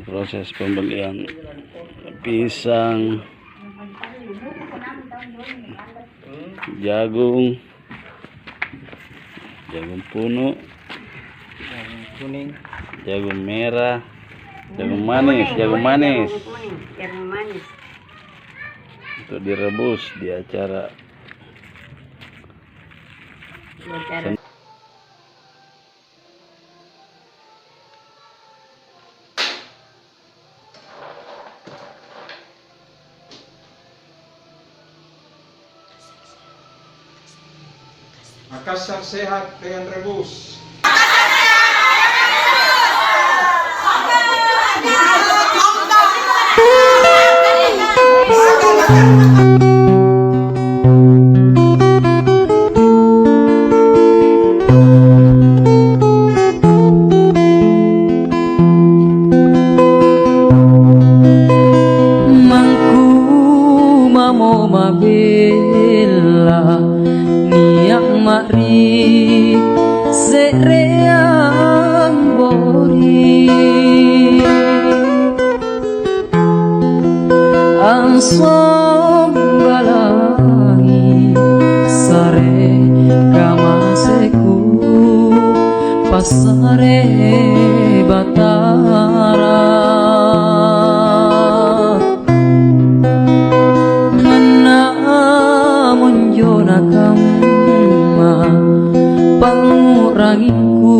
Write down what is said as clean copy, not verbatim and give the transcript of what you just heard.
proses pembelian pisang, jagung puno, Jagung kuning, jagung merah, jagung manis untuk direbus di acara Makassar sehat dengan rebus. Mangku mamo mabela niak mari sereang bori ansom balangi sare kamaseku pasare batara munjona kama panguranginku